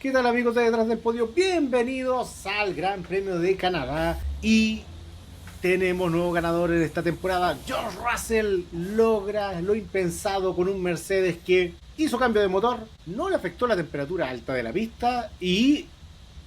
¿Qué tal amigos de Detrás del Podio? Bienvenidos al Gran Premio de Canadá y tenemos nuevo ganador en esta temporada. George Russell logra lo impensado con un Mercedes que hizo cambio de motor, no le afectó la temperatura alta de la pista y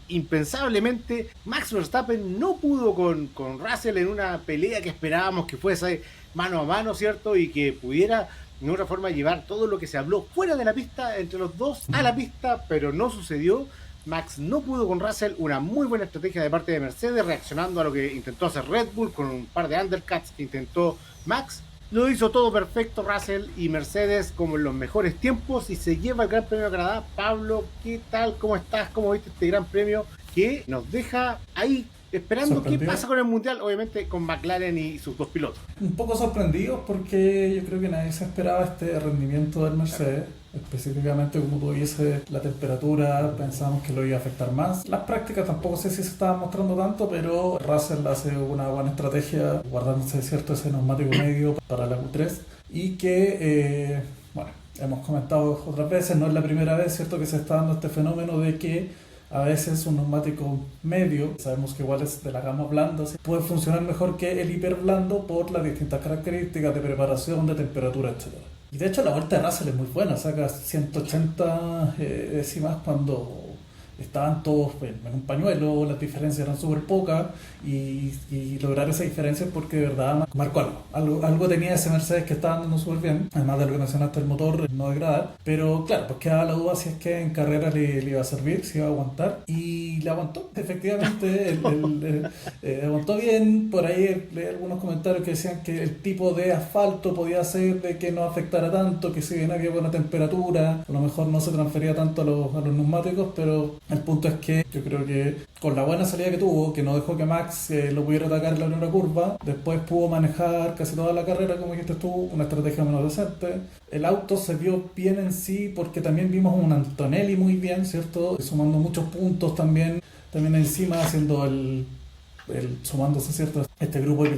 impensablemente Max Verstappen no pudo con Russell en una pelea que esperábamos que fuese mano a mano, ¿cierto? Y que pudiera de otra forma llevar todo lo que se habló fuera de la pista entre los dos a la pista, pero no sucedió. Max no pudo con Russell, una muy buena estrategia de parte de Mercedes, reaccionando a lo que intentó hacer Red Bull con un par de undercuts que intentó Max. Lo hizo todo perfecto Russell y Mercedes como en los mejores tiempos y se lleva el Gran Premio de Canadá. Pablo, ¿qué tal? ¿Cómo estás? ¿Cómo viste este Gran Premio que nos deja ahí esperando qué pasa con el Mundial? Obviamente con McLaren y sus dos pilotos. Un poco sorprendidos porque yo creo que nadie se esperaba este rendimiento del Mercedes. Específicamente, como tú dices, la temperatura pensábamos que lo iba a afectar más. Las prácticas tampoco sé si se estaban mostrando tanto, pero Russell hace una buena estrategia guardándose cierto ese neumático medio para la Q3 y que, bueno, hemos comentado otras veces, no es la primera vez, cierto, que se está dando este fenómeno de que a veces un neumático medio, sabemos que igual es de la gama blanda, puede funcionar mejor que el hiper blando por las distintas características de preparación, de temperatura, etc. Y de hecho la vuelta de Russell es muy buena, saca 180 décimas cuando estaban todos en un pañuelo, las diferencias eran súper pocas y lograr esa diferencia porque de verdad marcó algo tenía ese Mercedes que estaba andando súper bien, además de lo que mencionaste, el motor no degrada, pero claro, pues quedaba la duda si es que en carrera le iba a servir, si iba a aguantar, y le aguantó, efectivamente, aguantó bien. Por ahí leí algunos comentarios que decían que el tipo de asfalto podía hacer de que no afectara tanto, que si bien había buena temperatura, a lo mejor no se transfería tanto a los neumáticos, pero el punto es que yo creo que con la buena salida que tuvo, que no dejó que Max lo pudiera atacar en la primera curva, después pudo manejar casi toda la carrera, como dijiste tú, una estrategia menos decente. El auto se vio bien en sí porque también vimos un Antonelli muy bien, ¿cierto? Sumando muchos puntos también encima haciendo sumándose, ¿cierto? Este grupo de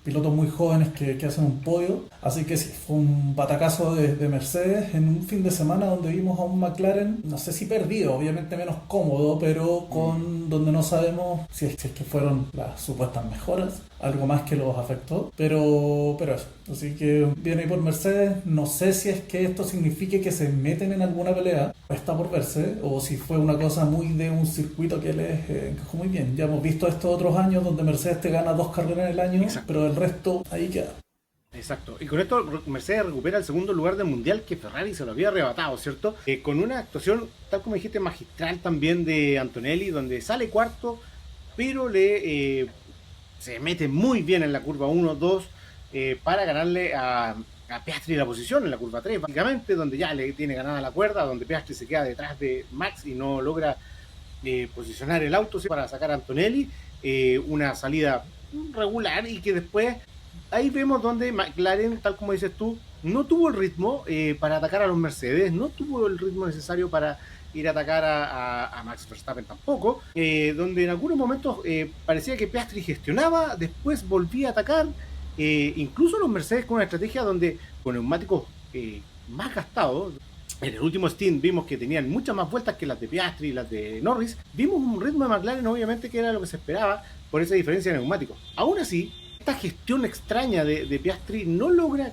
pilotos muy jóvenes que hacen un podio. Así que sí, fue un batacazo de Mercedes en un fin de semana donde vimos a un McLaren, no sé si perdido, obviamente menos cómodo, pero donde no sabemos si es que fueron las supuestas mejoras, algo más que los afectó, pero eso. Así que viene ahí por Mercedes. No sé si es que esto signifique que se meten en alguna pelea, está por verse, o si fue una cosa muy de un circuito que les encajó muy bien. Ya hemos visto estos otros años donde Mercedes te gana 2 carreras en el año. Exacto. Pero el resto ahí queda. Exacto, y con esto Mercedes recupera el segundo lugar del mundial que Ferrari se lo había arrebatado, ¿cierto? Con una actuación, tal como dijiste, magistral también de Antonelli, donde sale cuarto, pero se mete muy bien en la curva 1-2 para ganarle a Piastri la posición en la curva 3, básicamente, donde ya le tiene ganada la cuerda, donde Piastri se queda detrás de Max y no logra posicionar el auto para sacar a Antonelli. Una salida regular y que después ahí vemos donde McLaren, tal como dices tú, no tuvo el ritmo para atacar a los Mercedes, no tuvo el ritmo necesario para ir a atacar a Max Verstappen tampoco, donde en algunos momentos parecía que Piastri gestionaba, después volvía a atacar, incluso los Mercedes con una estrategia donde con neumáticos más gastados. En el último stint vimos que tenían muchas más vueltas que las de Piastri y las de Norris. Vimos un ritmo de McLaren, obviamente, que era lo que se esperaba por esa diferencia de neumáticos. Aún así, esta gestión extraña de Piastri no logra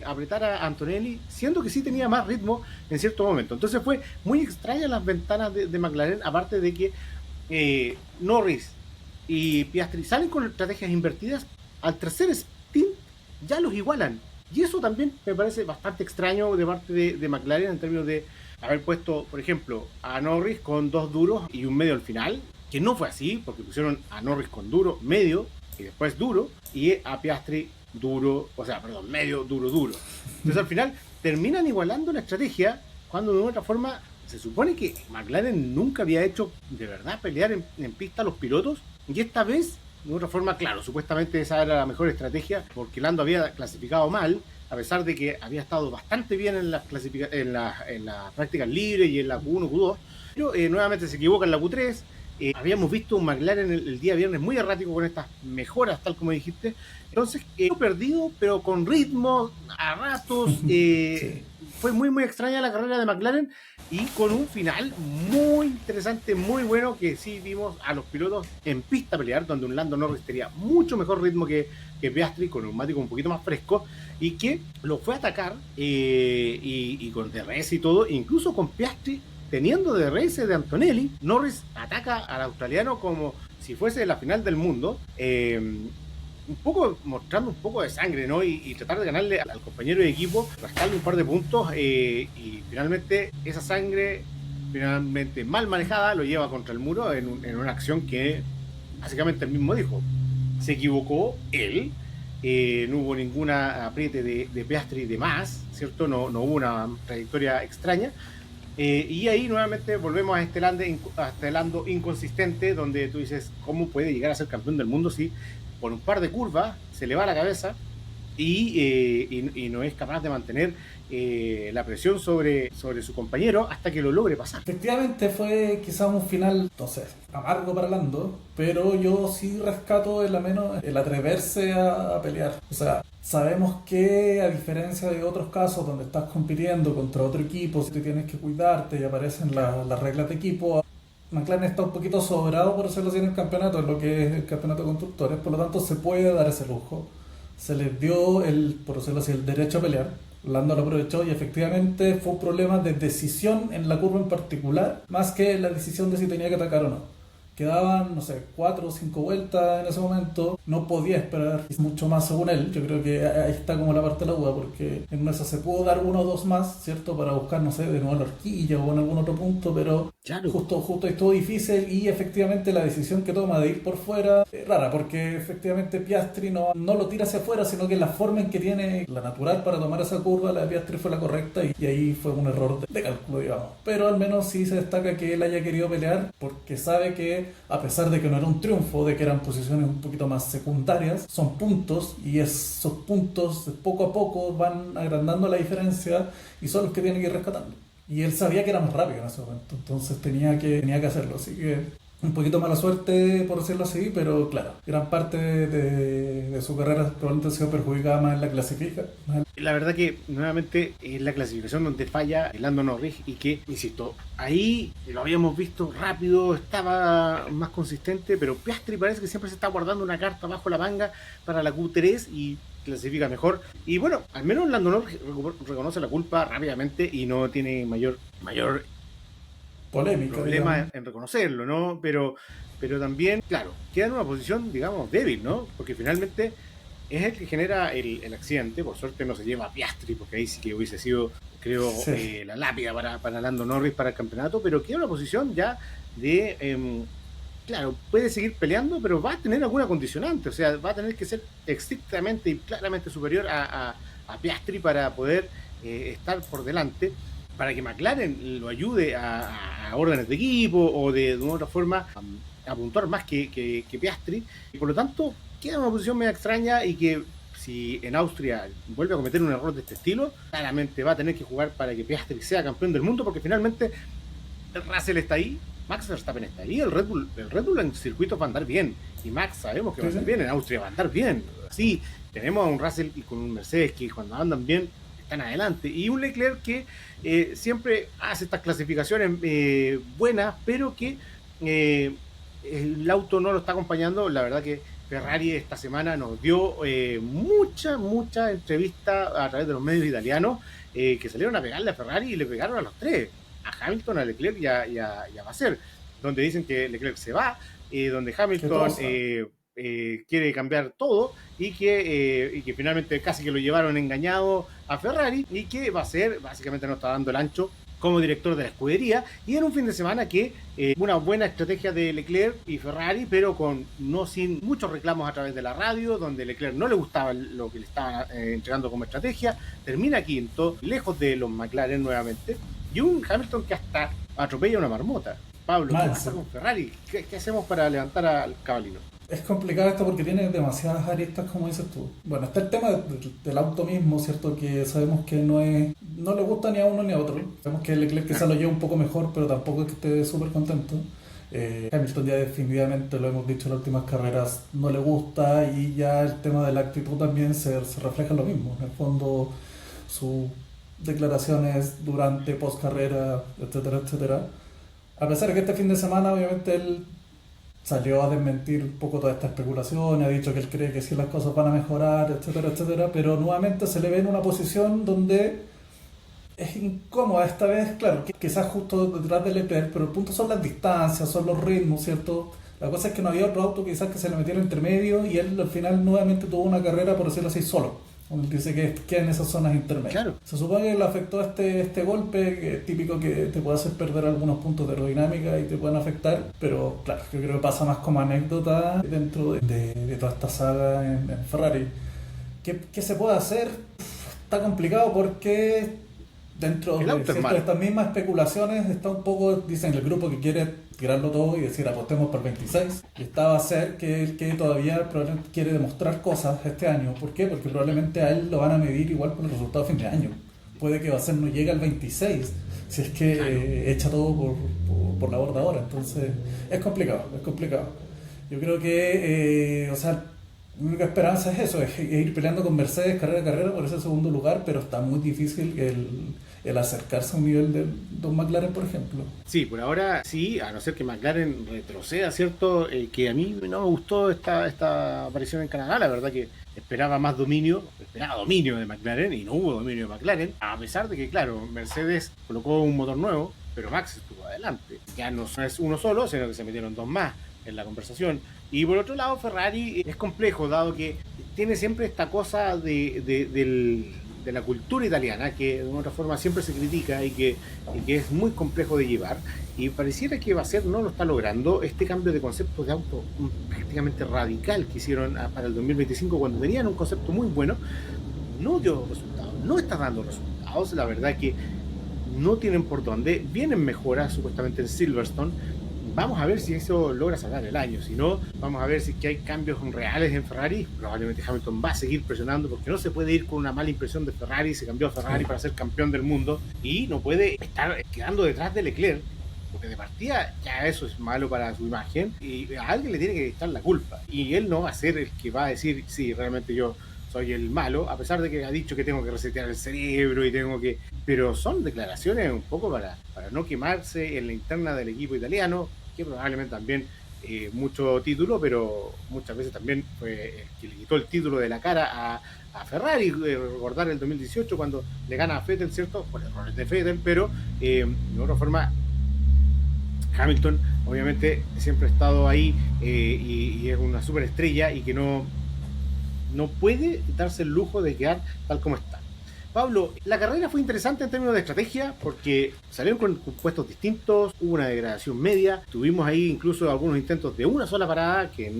apretar a Antonelli, siendo que sí tenía más ritmo en cierto momento. Entonces fue muy extraña las ventanas de McLaren, aparte de que Norris y Piastri salen con estrategias invertidas. Al tercer stint ya los igualan. Y eso también me parece bastante extraño de parte de McLaren en términos de haber puesto, por ejemplo, a Norris con 2 duros y un medio al final, que no fue así, porque pusieron a Norris con duro, medio y después duro, y a Piastri duro, medio, duro. Entonces al final terminan igualando la estrategia cuando de otra forma se supone que McLaren nunca había hecho de verdad pelear en pista a los pilotos, y esta vez de otra forma, claro, supuestamente esa era la mejor estrategia porque Lando había clasificado mal, a pesar de que había estado bastante bien en las prácticas libres y en la Q1, Q2, pero nuevamente se equivoca en la Q3. Habíamos visto un McLaren el día viernes muy errático con estas mejoras, tal como dijiste. Entonces, perdido, pero con ritmo, a ratos, Sí. fue muy muy extraña la carrera de McLaren y con un final muy interesante, muy bueno, que sí vimos a los pilotos en pista pelear, donde un Lando Norris tenía mucho mejor ritmo que Piastri, con neumático un poquito más fresco, y que lo fue a atacar y con DRS y todo, incluso con Piastri teniendo DRS de Antonelli. Norris ataca al australiano como si fuese la final del mundo, un poco mostrando un poco de sangre, ¿no? Y tratar de ganarle al compañero de equipo, rascarle un par de puntos, y finalmente esa sangre, finalmente mal manejada, lo lleva contra el muro en una acción que básicamente él mismo dijo. Se equivocó él, no hubo ninguna apriete de Piastri de más, ¿cierto? No hubo una trayectoria extraña. Y ahí nuevamente volvemos a este Lando inconsistente, donde tú dices, ¿cómo puede llegar a ser campeón del mundo si por un par de curvas se le va la cabeza y no es capaz de mantener la presión sobre su compañero hasta que lo logre pasar? Efectivamente fue quizás un final, no sé, amargo para Lando, pero yo sí rescato el menos el atreverse a pelear. O sea, sabemos que a diferencia de otros casos donde estás compitiendo contra otro equipo, si te tienes que cuidarte y aparecen las reglas de equipo, McLaren está un poquito sobrado, por decirlo así, en el campeonato, en lo que es el campeonato de constructores, por lo tanto se puede dar ese lujo. Se les dio por decirlo así, el derecho a pelear. Lando lo aprovechó y efectivamente fue un problema de decisión en la curva en particular, más que la decisión de si tenía que atacar o no. Quedaban, no sé, 4 o 5 vueltas en ese momento. No podía esperar mucho más según él. Yo creo que ahí está como la parte de la duda, porque en una se pudo dar 1 o 2 más, ¿cierto? Para buscar, no sé, de nuevo la horquilla o en algún otro punto, pero Claro. justo estuvo difícil y efectivamente la decisión que toma de ir por fuera es rara, porque efectivamente Piastri no lo tira hacia afuera, sino que la forma en que tiene la natural para tomar esa curva, la de Piastri fue la correcta y ahí fue un error de cálculo, digamos. Pero al menos sí se destaca que él haya querido pelear porque sabe que a pesar de que no era un triunfo, de que eran posiciones un poquito más secundarias, son puntos y esos puntos poco a poco van agrandando la diferencia y son los que tienen que ir rescatando. Y él sabía que era más rápido en ese momento, entonces tenía que hacerlo, así que un poquito mala suerte por decirlo así, pero claro, gran parte de su carrera probablemente ha sido perjudicada más en la clasificación. La verdad que nuevamente es la clasificación donde falla Lando Norris y que, insisto, ahí lo habíamos visto rápido, estaba más consistente, pero Piastri parece que siempre se está guardando una carta bajo la manga para la Q3 y clasifica mejor. Y bueno, al menos Lando Norris reconoce la culpa rápidamente y no tiene mayor Polémica, problema digamos. en reconocerlo, ¿no? Pero también, claro, queda en una posición, digamos, débil, ¿no? Porque finalmente es el que genera el accidente. Por suerte no se lleva a Piastri, porque ahí sí que hubiese sido, creo, Sí. la lápida para Lando Norris para el campeonato, pero queda en una posición ya de, claro, puede seguir peleando, pero va a tener alguna condicionante, o sea, va a tener que ser estrictamente y claramente superior a Piastri para poder estar por delante, para que McLaren lo ayude a órdenes de equipo o de una otra forma a puntuar más que Piastri. Y por lo tanto, queda una posición medio extraña y que si en Austria vuelve a cometer un error de este estilo, claramente va a tener que jugar para que Piastri sea campeón del mundo, porque finalmente Russell está ahí, Max Verstappen está ahí, el Red Bull en circuitos va a andar bien, y Max sabemos que va a Sí, andar sí. bien, en Austria va a andar bien. Sí, tenemos a un Russell y con un Mercedes que cuando andan bien están adelante, y un Leclerc que siempre hace estas clasificaciones buenas, pero que el auto no lo está acompañando. La verdad que Ferrari esta semana nos dio mucha entrevista a través de los medios italianos, que salieron a pegarle a Ferrari y le pegaron a los tres, a Hamilton, a Leclerc y a Vasseur, donde dicen que Leclerc se va, donde Que Hamilton todos saben. quiere cambiar todo y que finalmente casi que lo llevaron engañado a Ferrari y que Vasseur básicamente no está dando el ancho como director de la escudería, y en un fin de semana que una buena estrategia de Leclerc y Ferrari, pero no sin muchos reclamos a través de la radio, donde Leclerc no le gustaba lo que le estaban entregando como estrategia, termina quinto, lejos de los McLaren nuevamente, y un Hamilton que hasta atropella una marmota. Pablo, ¿qué pasa Manso. con Ferrari? ¿Qué hacemos para levantar al cabalino? Es complicado esto porque tiene demasiadas aristas, como dices tú. Bueno, está el tema del auto mismo, ¿cierto? Que sabemos que no le gusta ni a uno ni a otro. Sabemos que Leclerc quizá lo lleva un poco mejor, pero tampoco es que esté súper contento. Hamilton ya definitivamente, lo hemos dicho en las últimas carreras, no le gusta, y ya el tema de la actitud también se refleja en lo mismo. En el fondo, su declaraciones durante, post carrera, etcétera, etcétera. A pesar de que este fin de semana obviamente él salió a desmentir un poco toda esta especulación, ha dicho que él cree que sí las cosas van a mejorar, etcétera, etcétera, pero nuevamente se le ve en una posición donde es incómoda esta vez, claro, quizás justo detrás del Leclerc, pero el punto son las distancias, son los ritmos, ¿cierto? La cosa es que no había otro auto quizás que se le metiera entre medio y él al final nuevamente tuvo una carrera, por decirlo así, solo. Él dice que queda en esas zonas intermedias. Claro. Se supone que le afectó este golpe, que es típico que te puede hacer perder algunos puntos de aerodinámica y te pueden afectar, pero claro, yo creo que pasa más como anécdota dentro de toda esta saga en Ferrari. ¿Qué se puede hacer? Está complicado porque dentro de estas mismas especulaciones está un poco, dicen el grupo que quiere tirarlo todo y decir apostemos por 26, y esta va a ser que él que todavía probablemente quiere demostrar cosas este año. ¿Por qué? Porque probablemente a él lo van a medir igual con el resultado de fin de año. Puede que va a ser no llegue al 26 si es que echa todo por la borda ahora. Entonces es complicado. Yo creo que la única esperanza es eso, es ir peleando con Mercedes carrera a carrera por ese segundo lugar, pero está muy difícil el acercarse a un nivel de Don McLaren, por ejemplo. Sí, por ahora sí, a no ser que McLaren retroceda, ¿cierto? Que a mí no me gustó esta aparición en Canadá, la verdad que esperaba dominio de McLaren y no hubo dominio de McLaren, a pesar de que, claro, Mercedes colocó un motor nuevo, pero Max estuvo adelante. Ya no es uno solo, sino que se metieron dos más en la conversación. Y por otro lado, Ferrari es complejo, dado que tiene siempre esta cosa de la cultura italiana, que de una otra forma siempre se critica y que es muy complejo de llevar. Y pareciera que Vasser no lo está logrando. Este cambio de concepto de auto prácticamente radical que hicieron para el 2025, cuando tenían un concepto muy bueno, no dio resultados, no está dando resultados. La verdad que no tienen por dónde. Vienen mejoras supuestamente en Silverstone. Vamos a ver si eso logra salvar el año. Si no, vamos a ver si es que hay cambios reales en Ferrari. Probablemente Hamilton va a seguir presionando, porque no se puede ir con una mala impresión de Ferrari. Se cambió a Ferrari para ser campeón del mundo y no puede estar quedando detrás de Leclerc, porque de partida ya eso es malo para su imagen y a alguien le tiene que echar la culpa. Y él no va a ser el que va a decir, sí, realmente yo soy el malo, a pesar de que ha dicho que tengo que resetear el cerebro y tengo que... Pero son declaraciones un poco para no quemarse en la interna del equipo italiano, que probablemente también mucho título, pero muchas veces también fue el que le quitó el título de la cara a Ferrari. Recordar el 2018 cuando le gana a Vettel, ¿cierto? Por errores de Vettel, pero de otra forma Hamilton obviamente siempre ha estado ahí y es una superestrella y que no puede darse el lujo de quedar tal como está. Pablo, la carrera fue interesante en términos de estrategia porque salieron con puestos distintos, hubo una degradación media, tuvimos ahí incluso algunos intentos de una sola parada que al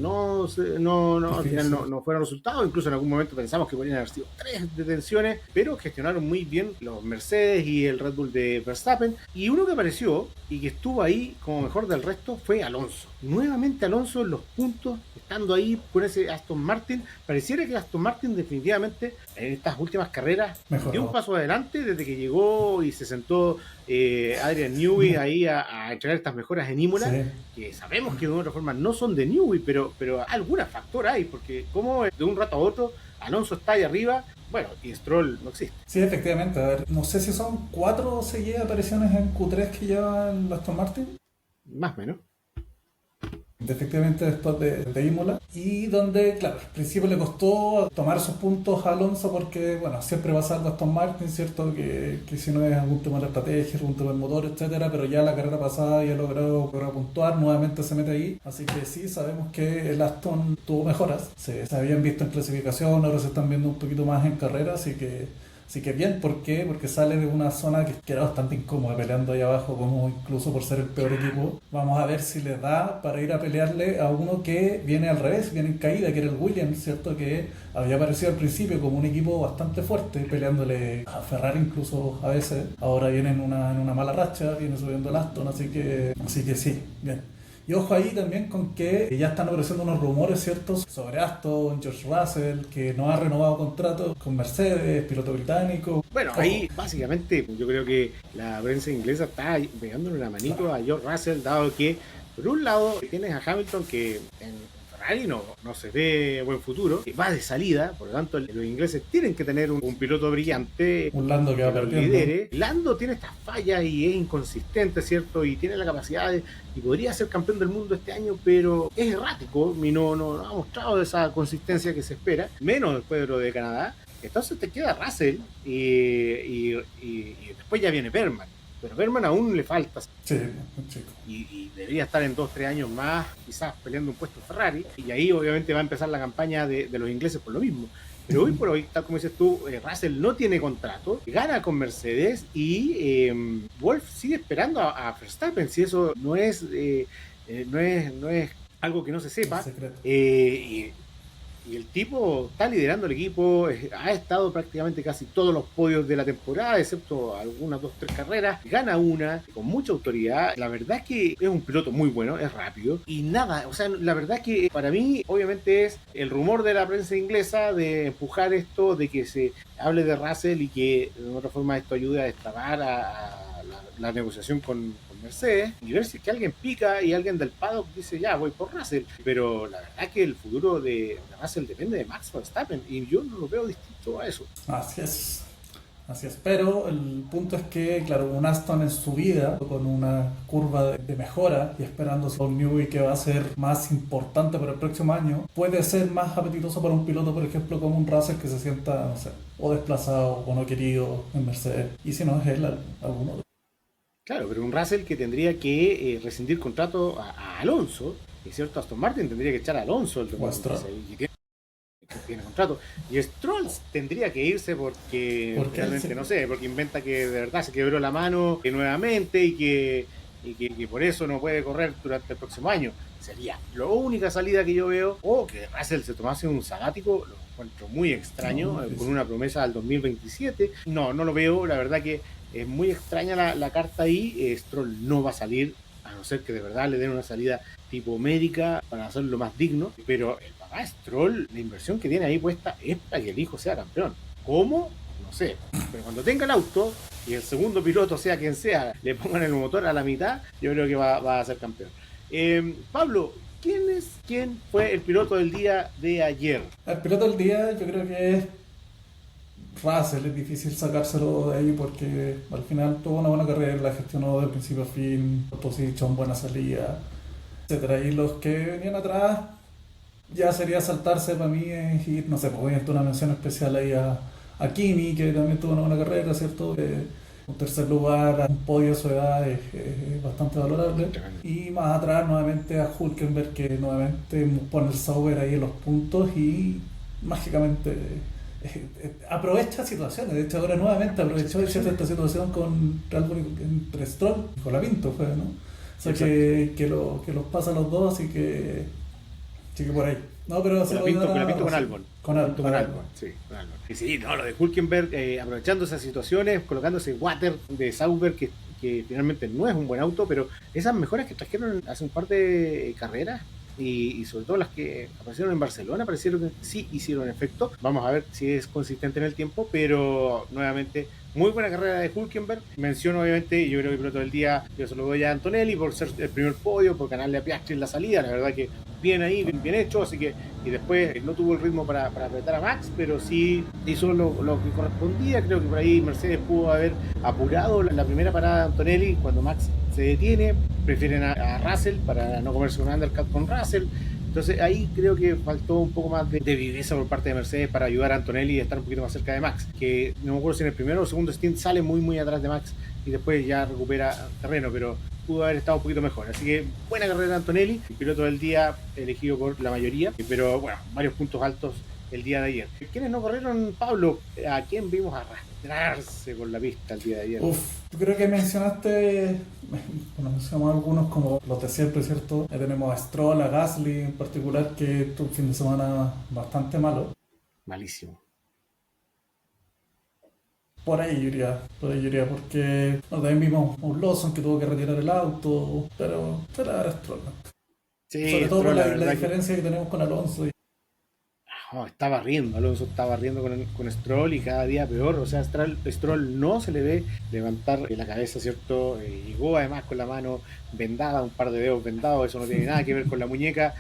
final no fueron resultados, incluso en algún momento pensamos que podrían haber sido 3 detenciones, pero gestionaron muy bien los Mercedes y el Red Bull de Verstappen, y uno que apareció y que estuvo ahí como mejor del resto fue Alonso. Nuevamente Alonso en los puntos, estando ahí con ese Aston Martin. Pareciera que Aston Martin definitivamente en estas últimas carreras dio un paso adelante desde que llegó y se sentó Adrian Newey ahí a entregar estas mejoras en Imola, que sabemos que de otra forma no son de Newey, pero algún factor hay, porque como de un rato a otro Alonso está ahí arriba, bueno, y Stroll no existe. Sí, efectivamente, a ver, no sé si son 4 seguidas apariciones en Q3 que lleva el Aston Martin. Más o menos. Efectivamente después de Imola, y donde, claro, al principio le costó tomar sus puntos a Alonso porque, bueno, siempre va a ser Aston Martin, ¿cierto? Que si no es algún tema de la estrategia, algún tema del motor, etcétera, pero ya la carrera pasada ya logró puntuar, nuevamente se mete ahí, así que sí, sabemos que el Aston tuvo mejoras, se habían visto en clasificación, ahora se están viendo un poquito más en carrera, así que bien. ¿Por qué? Porque sale de una zona que era bastante incómoda, peleando ahí abajo, como incluso por ser el peor equipo. Vamos a ver si les da para ir a pelearle a uno que viene al revés, viene en caída, que era el Williams, ¿cierto? Que había aparecido al principio como un equipo bastante fuerte, peleándole a Ferrari incluso a veces. Ahora viene en una mala racha, viene subiendo el Aston, así que sí, bien. Y ojo ahí también con que ya están apareciendo unos rumores, ¿ciertos?, sobre Aston, George Russell, que no ha renovado contrato con Mercedes, piloto británico. Bueno, ahí básicamente yo creo que la prensa inglesa está pegándole una manito a George Russell, dado que por un lado tienes a Hamilton, que en Ferrari no se ve buen futuro, va de salida, por lo tanto los ingleses tienen que tener un piloto brillante Un Lando que va lo perdiendo. lidere. Lando tiene estas fallas y es inconsistente, ¿cierto? Y tiene la capacidad y podría ser campeón del mundo este año, pero es errático y no ha mostrado esa consistencia que se espera, menos después de lo de Canadá. Entonces te queda Russell y después ya viene Berman. Pero Berman aún le falta Sí, un chico. y debería estar en 2-3 años más, quizás peleando un puesto Ferrari. Y ahí obviamente va a empezar la campaña de los ingleses por lo mismo. Pero hoy por hoy, tal como dices tú, Russell no tiene contrato, gana con Mercedes y Wolf sigue esperando a Verstappen. Si eso no es algo que no se sepa. Y el tipo está liderando el equipo, ha estado prácticamente casi todos los podios de la temporada, excepto algunas 2-3 carreras, gana una con mucha autoridad. La verdad es que es un piloto muy bueno, es rápido y nada, o sea, la verdad es que para mí obviamente es el rumor de la prensa inglesa de empujar esto, de que se hable de Russell y que de otra forma esto ayude a destrabar a la negociación con Mercedes y ver si es que alguien pica y alguien del paddock dice ya voy por Russell, pero la verdad es que el futuro de Russell depende de Max Verstappen y yo no lo veo distinto a eso. Así es. Así es, pero el punto es que, claro, un Aston en su vida, con una curva de mejora y esperando un Newey que va a ser más importante para el próximo año, puede ser más apetitoso para un piloto, por ejemplo, como un Russell que se sienta, no sé, o desplazado o no querido en Mercedes, y si no es él, alguno otro. Claro, pero un Russell que tendría que rescindir contrato a Alonso, es cierto, Aston Martin tendría que echar a Alonso el 2026 y tiene contrato. Y Stroll tendría que irse porque realmente no sé, porque inventa que de verdad se quebró la mano nuevamente y que por eso no puede correr durante el próximo año. Sería la única salida que yo veo. O que Russell se tomase un sabático, lo encuentro muy extraño, con una promesa al 2027. No lo veo, la verdad que es muy extraña la carta ahí. Stroll no va a salir, a no ser que de verdad le den una salida tipo médica para hacerlo más digno. Pero el papá Stroll, la inversión que tiene ahí puesta es para que el hijo sea campeón. ¿Cómo? No sé. Pero cuando tenga el auto y el segundo piloto, sea quien sea, le pongan el motor a la mitad, yo creo que va a ser campeón. Pablo, ¿quién fue el piloto del día de ayer? El piloto del día yo creo que es Russell, es difícil sacárselo de ahí porque al final tuvo una buena carrera, la gestionó de principio a fin, posición, buena salida, etcétera. Y los que venían atrás ya sería saltarse para mí ir, no sé, pues voy a hacer una mención especial ahí a Kimi, que también tuvo una buena carrera, ¿cierto? Un tercer lugar, un podio a su edad es bastante valorable. Y más atrás nuevamente a Hülkenberg, que nuevamente pone el Sauber ahí en los puntos y mágicamente aprovecha situaciones. De hecho ahora nuevamente aprovechó esta situación con entre Stroll y con la Pinto fue, ¿no? O sea que los pasa a los dos, así que por ahí. No, pero con la Pinto con Albon. Con Albon. Sí, con Albon. Y sí, no, lo de Hülkenberg, aprovechando esas situaciones, colocándose water de Sauber, que finalmente no es un buen auto, pero esas mejoras que trajeron hace un par de carreras, y sobre todo las que aparecieron en Barcelona, parecieron que sí hicieron efecto. Vamos a ver si es consistente en el tiempo, pero nuevamente muy buena carrera de Hülkenberg. Menciono obviamente, yo creo que el piloto del día yo se lo doy a Antonelli por ser el primer podio, por ganarle a Piastri en la salida. La verdad que bien ahí, bien hecho, así que, y después no tuvo el ritmo para apretar a Max, pero sí hizo lo que correspondía. Creo que por ahí Mercedes pudo haber apurado la primera parada de Antonelli cuando Max se detiene, prefieren a Russell para no comerse un undercut con Russell. Entonces ahí creo que faltó un poco más de viveza por parte de Mercedes para ayudar a Antonelli a estar un poquito más cerca de Max, que no me acuerdo si en el primero o segundo stint sale muy atrás de Max y después ya recupera terreno, pero pudo haber estado un poquito mejor. Así que buena carrera de Antonelli, el piloto del día elegido por la mayoría, pero bueno, varios puntos altos el día de ayer. ¿Quiénes no corrieron, Pablo? ¿A quién vimos arrastrarse por la pista el día de ayer? Yo creo que mencionaste, bueno, mencionamos algunos como los de siempre, ¿cierto? Tenemos a Stroll, a Gasly en particular, que tuvo un fin de semana bastante malo. Malísimo. Por ahí yo iría, porque bueno, también vimos a un Lawson que tuvo que retirar el auto, pero será Stroll, ¿no? Sí, Sobre todo por la verdad diferencia que tenemos con Alonso. No, estaba riendo, Alonso estaba riendo con Stroll y cada día peor. O sea, Stroll no se le ve levantar la cabeza, ¿cierto? Llegó además con la mano vendada, un par de dedos vendados, eso no tiene nada que ver con la muñeca.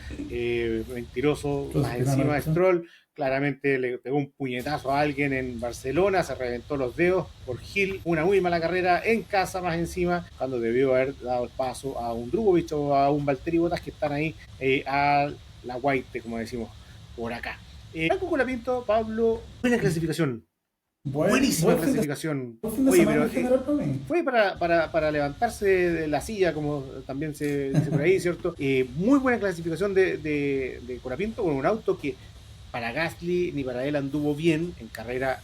Mentiroso, Pues, más encima finalmente. Stroll. Claramente le pegó un puñetazo a alguien en Barcelona, se reventó los dedos por Gil. Una muy mala carrera en casa, más encima, cuando debió haber dado el paso a un Drugovich o a un Valtteri Bottas que están ahí a la guaite, como decimos por acá. Franco Colapinto, Pablo, buena clasificación. Buenísima Buen fin de, clasificación. buen fin de Oye, semana pero en general para mí. fue para levantarse de la silla, como también se dice por ahí, ¿cierto? Muy buena clasificación de Colapinto con un auto que para Gasly ni para él anduvo bien en carrera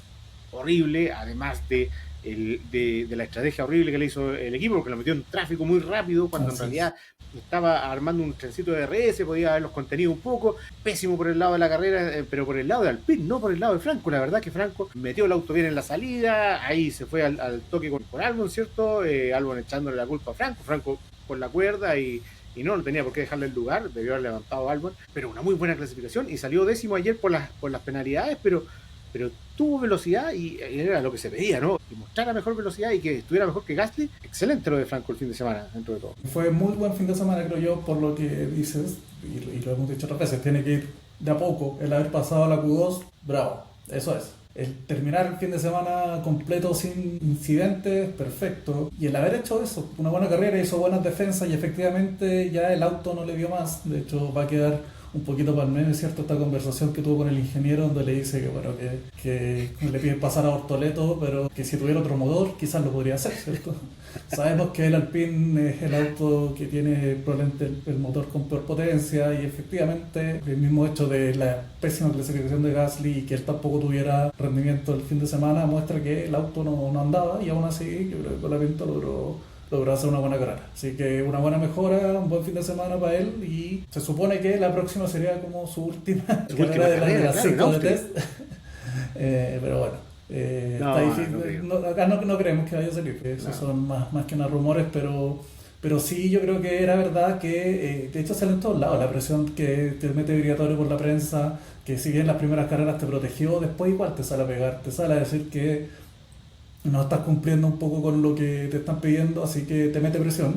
horrible, además de la estrategia horrible que le hizo el equipo, porque lo metió en tráfico muy rápido, cuando en Así es. realidad estaba armando un trencito de RS, podía haberlos contenido un poco, pésimo por el lado de la carrera, pero por el lado de Alpine, no por el lado de Franco. La verdad que Franco metió el auto bien en la salida, ahí se fue al toque con Albon, ¿cierto? Albon echándole la culpa a Franco, Franco con la cuerda y no tenía por qué dejarle el lugar, debió haber levantado Albon, pero una muy buena clasificación y salió décimo ayer por las penalidades, pero tuvo velocidad y era lo que se pedía, ¿no? Y mostrara mejor velocidad y que estuviera mejor que Gasly. Excelente lo de Franco el fin de semana, dentro de todo. Fue muy buen fin de semana, creo yo, por lo que dices, y lo hemos dicho otras veces, tiene que ir de a poco. El haber pasado a la Q2, bravo, eso es. El terminar el fin de semana completo sin incidentes, perfecto. Y el haber hecho eso, una buena carrera, hizo buenas defensas y efectivamente ya el auto no le dio más. De hecho, va a quedar un poquito para el meme, ¿cierto? Esta conversación que tuvo con el ingeniero donde le dice que, bueno, que le pide pasar a Ortoleto, pero que si tuviera otro motor quizás lo podría hacer, ¿cierto? Sabemos que el Alpine es el auto que tiene probablemente el motor con peor potencia y efectivamente el mismo hecho de la pésima clasificación de Gasly y que él tampoco tuviera rendimiento el fin de semana muestra que el auto no andaba y aún así yo creo que Colapinto logró hacer una buena carrera. Así que una buena mejora, un buen fin de semana para él y se supone que la próxima sería como su última Su carrera última de carrera, las claro, en 5 de Austria. test. Pero bueno, está No, no difícil. creo. Acá no creemos que vaya a salir, que esos No. son más que nada rumores, pero sí yo creo que era verdad que de hecho sale en todos lados la presión que te mete Briatore por la prensa, que si bien las primeras carreras te protegió, después igual te sale a pegar, te sale a decir que no estás cumpliendo un poco con lo que te están pidiendo, así que te mete presión.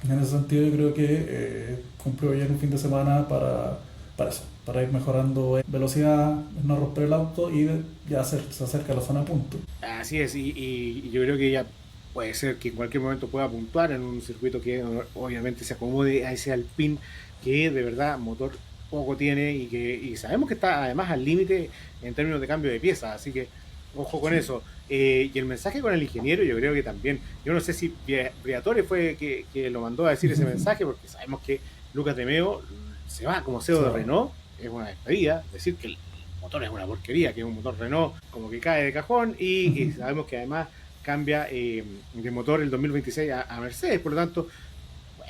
En ese sentido yo creo que cumplió bien un fin de semana para eso, para ir mejorando en velocidad, no romper el auto y ya se acerca a la zona a punto. Así es, y yo creo que ya puede ser que en cualquier momento pueda puntuar en un circuito que obviamente se acomode a ese Alpine que de verdad motor poco tiene y sabemos que está además al límite en términos de cambio de piezas, así que ojo con Sí. eso. Y el mensaje con el ingeniero yo creo que también, yo no sé si Briatore fue que lo mandó a decir ese mensaje, porque sabemos que Lucas de Meo se va como CEO Se de va. Renault, es una despedida, decir que el motor es una porquería, que es un motor Renault como que cae de cajón y sabemos que además cambia de motor el 2026 a Mercedes, por lo tanto,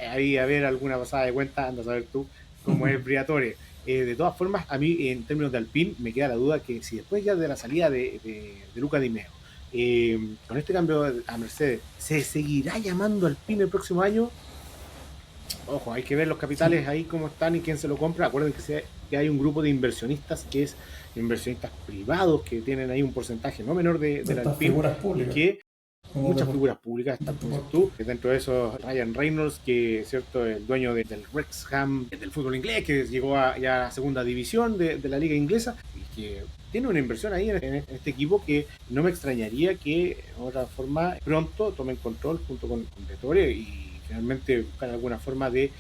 ahí a ver alguna pasada de cuenta, anda a saber tú cómo es Briatore. De todas formas, a mí en términos de Alpine me queda la duda que si después ya de la salida de Luca Di Meo, con este cambio a Mercedes, ¿se seguirá llamando Alpine el próximo año? Ojo, hay que ver los Sí, capitales ahí cómo están y quién se lo compra. Acuérdense que hay un grupo de inversionistas que es inversionistas privados que tienen ahí un porcentaje no menor de del estas Alpine figuras y públicas, que como muchas figuras públicas están, como dices deporte. tú, que dentro de esos Ryan Reynolds, que es cierto, el dueño del Wrexham, del fútbol inglés, que llegó ya a la segunda división de la liga inglesa y que tiene una inversión ahí en este equipo que no me extrañaría que de otra forma pronto tomen control junto con Vettori y finalmente buscar alguna forma de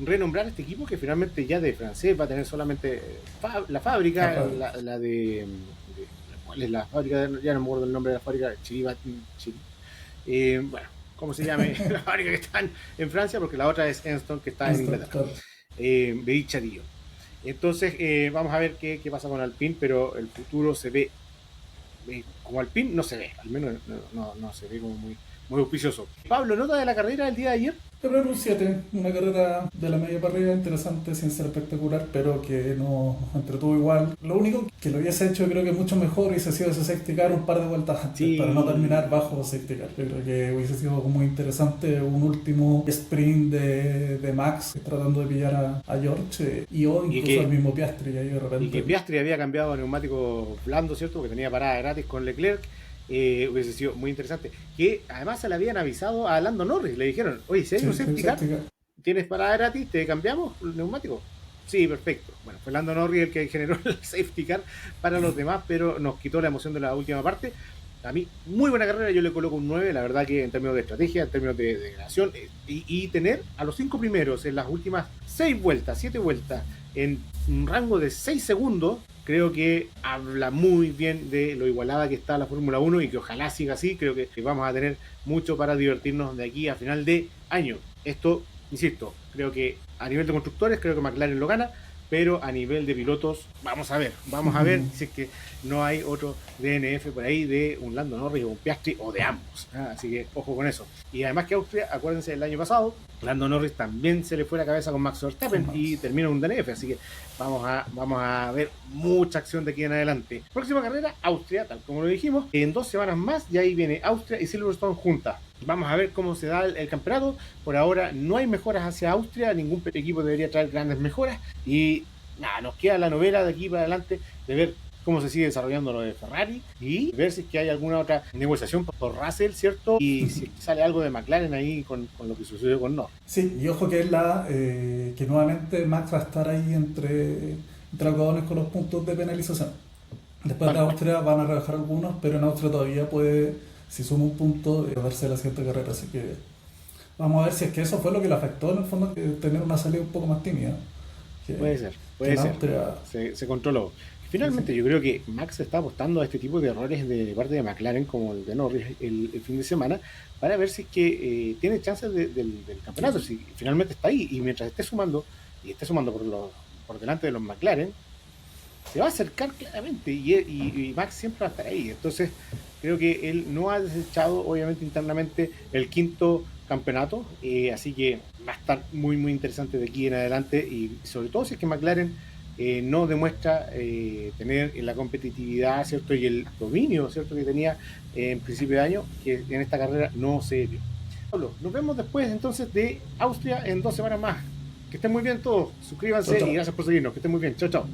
renombrar este equipo que finalmente ya de francés va a tener solamente la La fábrica, fábrica. ¿cuál es la fábrica? Ya no me acuerdo el nombre de la fábrica, bueno, ¿cómo se llame? La fábrica que está en Francia, porque la otra es Enston, que está en Instant, Inglaterra, claro. de Dichadillo. Entonces, vamos a ver qué pasa con Alpine, pero el futuro se ve como Alpine no se ve, al menos no se ve como muy auspicioso. Pablo, ¿nota de la carrera del día de ayer? Yo creo que un 7, una carrera de la media para arriba interesante, sin ser espectacular, pero que nos entretuvo igual. Lo único que lo hubiese hecho, yo creo que mucho mejor hubiese sido ese safety car un par de vueltas antes, Sí. para no terminar bajo safety car. Yo creo que hubiese sido muy interesante un último sprint de Max tratando de pillar a George o incluso al mismo Piastri ahí de repente. Y que Piastri había cambiado a neumático blando, ¿cierto? Porque tenía parada gratis con Leclerc. Hubiese sido muy interesante. Que además se le habían avisado a Lando Norris. Le dijeron, oye, si hay un safety car, tienes parada gratis, ¿te cambiamos el neumático? Sí, perfecto. Bueno, fue Lando Norris el que generó el safety car para los demás, pero nos quitó la emoción de la última parte. A mí, muy buena carrera, yo le coloco un 9, la verdad que en términos de estrategia, en términos de creación, y tener a los 5 primeros en las últimas 6 vueltas, 7 vueltas, en un rango de 6 segundos, creo que habla muy bien de lo igualada que está la Fórmula 1 y que ojalá siga así. Creo que vamos a tener mucho para divertirnos de aquí a final de año. Esto, insisto, creo que a nivel de constructores, creo que McLaren lo gana, pero a nivel de pilotos, vamos a ver si es que no hay otro DNF por ahí de un Lando Norris o un Piastri o de ambos. Así que ojo con eso. Y además que Austria, acuérdense del año pasado, Lando Norris también se le fue la cabeza con Max Verstappen y termina un DNF, así que vamos a ver mucha acción de aquí en adelante. Próxima carrera, Austria, tal como lo dijimos, en 2 semanas más, y ahí viene Austria y Silverstone juntas. Vamos a ver cómo se da el campeonato. Por ahora no hay mejoras hacia Austria, ningún equipo debería traer grandes mejoras y nada, nos queda la novela de aquí para adelante de ver cómo se sigue desarrollando lo de Ferrari y ver si es que hay alguna otra negociación por Russell, ¿cierto? Y si sale algo de McLaren ahí con lo que sucedió con Norris. Sí, y ojo que es que nuevamente Max va a estar ahí entre algodones con los puntos de penalización. Después de Austria van a rebajar algunos, pero en Austria todavía puede, si suma un punto, darse la siguiente carrera. Así que vamos a ver si es que eso fue lo que le afectó en el fondo, tener una salida un poco más tímida. Puede ser. Austria... Se controló. Finalmente yo creo que Max está apostando a este tipo de errores de parte de McLaren como el de Norris el fin de semana para ver si es que tiene chances del campeonato, si finalmente está ahí y mientras esté sumando por delante de los McLaren se va a acercar claramente y Max siempre va a estar ahí. Entonces creo que él no ha desechado obviamente internamente el quinto campeonato, así que va a estar muy interesante de aquí en adelante y sobre todo si es que McLaren no demuestra tener la competitividad, ¿cierto? Y el dominio, ¿cierto? Que tenía en principio de año, que en esta carrera no se vio. Pablo, nos vemos después entonces de Austria en 2 semanas más. Que estén muy bien todos, suscríbanse y gracias por seguirnos, que estén muy bien, chao. Chao.